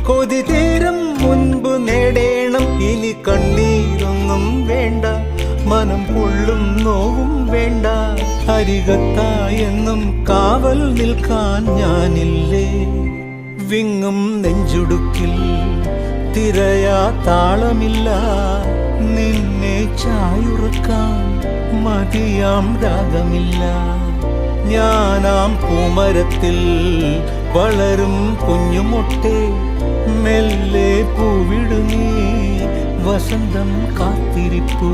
കൊതി തീരും മുൻപ് നേടേണം ഇനി കണ്ണീരൊന്നും വേണ്ട, മനം പൊള്ളും നോവും വേണ്ട. അരികത്തായെന്നും കാവൽ നിൽക്കാൻ ഞാനില്ലേ. വിങ്ങും നെഞ്ചുടുക്കിൽ തിരയാ താളമില്ല, നിന്നെ ചായുറക്കാൻ മതിയാം രാഗമില്ല. ഞാനാം പൂമരത്തിൽ വളരും കുഞ്ഞുമൊട്ടെ, മെല്ലെ പൂവിടുന്നീ വസന്തം കാത്തിരിപ്പൂ.